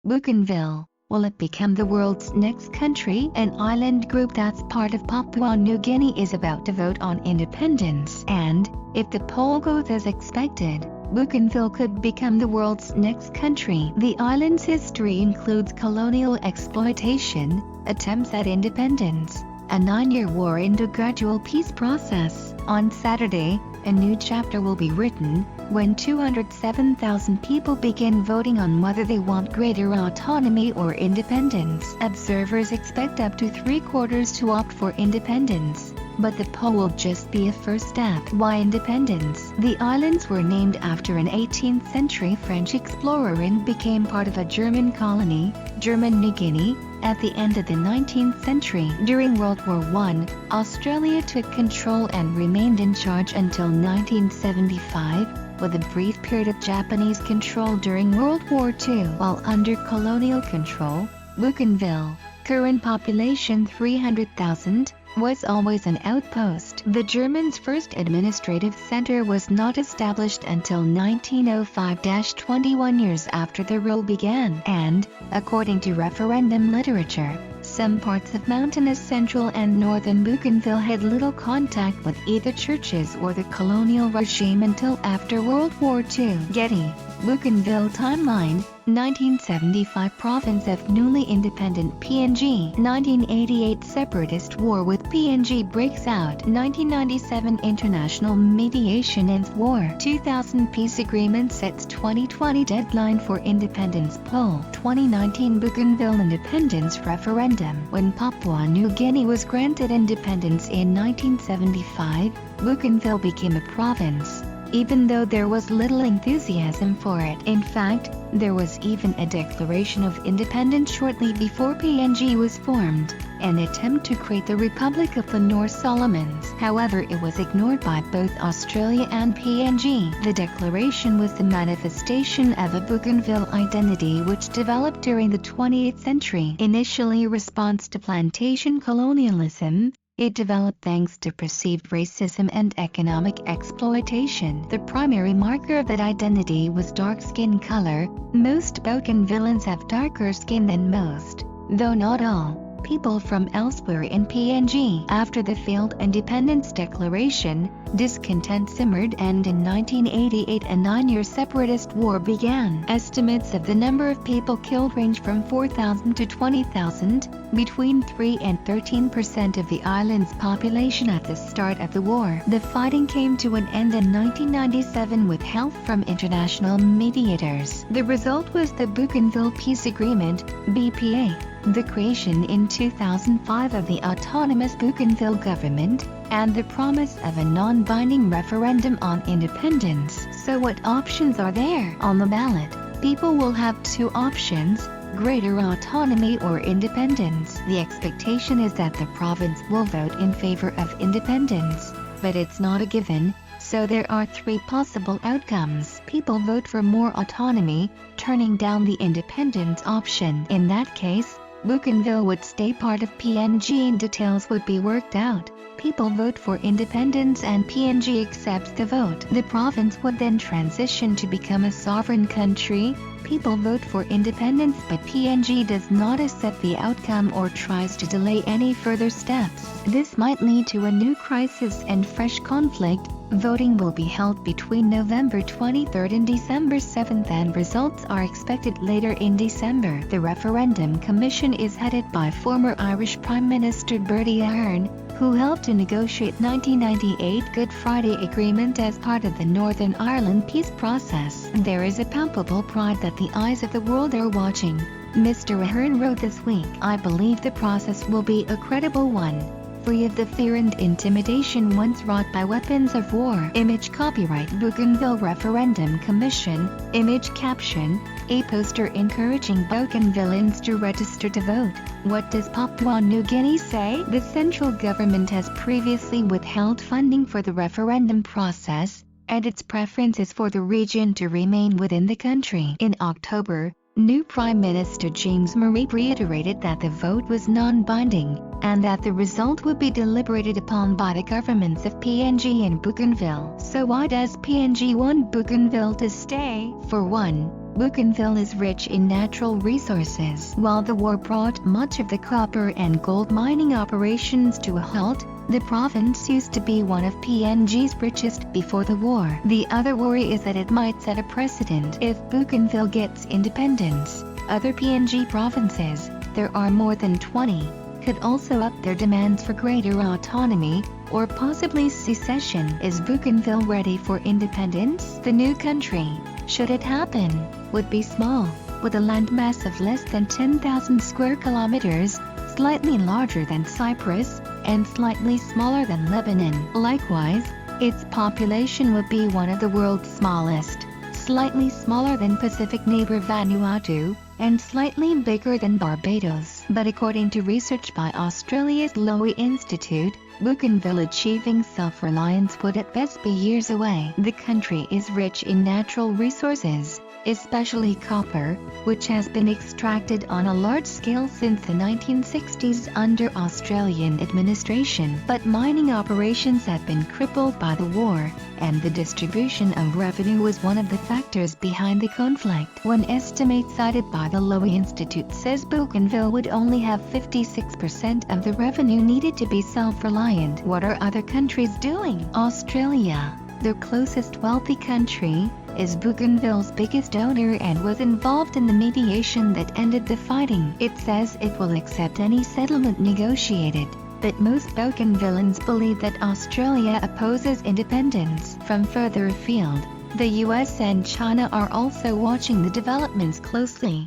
Bougainville, will it become the world's next country? An island group that's part of Papua New Guinea is about to vote on independence, and, if the poll goes as expected, Bougainville could become the world's next country. The island's history includes colonial exploitation, attempts at independence, a 9-year war and a gradual peace process. On Saturday, a new chapter will be written, when 207,000 people begin voting on whether they want greater autonomy or independence. Observers expect up to 3/4 to opt for independence, but the poll will just be a first step. Why independence? The islands were named after an 18th century French explorer and became part of a German colony, German New Guinea, at the end of the 19th century. During World War I, Australia took control and remained in charge until 1975, with a brief period of Japanese control during World War II. While under colonial control, Bougainville, current population 300,000, was always an outpost. The Germans' first administrative center was not established until 1905, 21 years after the rule began, and, according to referendum literature, some parts of mountainous central and northern Bougainville had little contact with either churches or the colonial regime until after World War II. Getty, Bougainville Timeline, 1975 Province of newly independent PNG. 1988 Separatist war with PNG breaks out. 1997 International mediation ends war. 2000 Peace agreement sets 2020 deadline for independence poll. 2019 Bougainville independence referendum. When Papua New Guinea was granted independence in 1975, Bougainville became a province, even though there was little enthusiasm for it. In fact, there was even a declaration of independence shortly before PNG was formed, an attempt to create the Republic of the North Solomons. However, it was ignored by both Australia and PNG. The declaration was the manifestation of a Bougainville identity which developed during the 20th century. Initially a response to plantation colonialism, it developed thanks to perceived racism and economic exploitation. The primary marker of that identity was dark skin color. Most Bougainvilleans have darker skin than most, though not all, people from elsewhere in PNG. After the failed independence declaration, discontent simmered, and in 1988 a 9-year separatist war began. Estimates of the number of people killed range from 4,000 to 20,000, between 3 and 13% of the island's population at the start of the war. The fighting came to an end in 1997 with help from international mediators. The result was the Bougainville Peace Agreement, BPA, the creation in 2005 of the autonomous Bougainville government, and the promise of a non-binding referendum on independence. So what options are there? On the ballot, people will have two options: greater autonomy or independence. The expectation is that the province will vote in favor of independence, but it's not a given, so there are 3 possible outcomes. People vote for more autonomy, turning down the independence option. In that case, Bougainville would stay part of PNG and details would be worked out. People vote for independence and PNG accepts the vote. The province would then transition to become a sovereign country. People vote for independence, but PNG does not accept the outcome or tries to delay any further steps. This might lead to a new crisis and fresh conflict. Voting will be held between November 23 and December 7, and results are expected later in December. The Referendum Commission is headed by former Irish Prime Minister Bertie Ahern, who helped to negotiate 1998 Good Friday Agreement as part of the Northern Ireland peace process. There is a palpable pride that the eyes of the world are watching. Mr. Ahern wrote this week, "I believe the process will be a credible one, free of the fear and intimidation once wrought by weapons of war." Image copyright Bougainville Referendum Commission. Image caption, a poster encouraging Bougainvilleans to register to vote. What does Papua New Guinea say? The central government has previously withheld funding for the referendum process, and its preference is for the region to remain within the country. In October, new Prime Minister James Murray reiterated that the vote was non-binding, and that the result would be deliberated upon by the governments of PNG and Bougainville. So why does PNG want Bougainville to stay? For one, Bougainville is rich in natural resources. While the war brought much of the copper and gold mining operations to a halt, the province used to be one of PNG's richest before the war. The other worry is that it might set a precedent if Bougainville gets independence. Other PNG provinces, there are more than 20, could also up their demands for greater autonomy, or possibly secession. Is Bougainville ready for independence? The new country, should it happen, would be small, with a landmass of less than 10,000 square kilometers, slightly larger than Cyprus, and slightly smaller than Lebanon. Likewise, its population would be one of the world's smallest, slightly smaller than Pacific neighbor Vanuatu, and slightly bigger than Barbados. But according to research by Australia's Lowy Institute, Bougainville achieving self-reliance would at best be years away. The country is rich in natural resources, especially copper, which has been extracted on a large scale since the 1960s under Australian administration. But mining operations have been crippled by the war, and the distribution of revenue was one of the factors behind the conflict. One estimate cited by the Lowy Institute says Bougainville would only have 56% of the revenue needed to be self-reliant. What are other countries doing? Australia, their closest wealthy country, is Bougainville's biggest donor and was involved in the mediation that ended the fighting. It says it will accept any settlement negotiated, but most Bougainvilleans believe that Australia opposes independence. From further afield, the US and China are also watching the developments closely.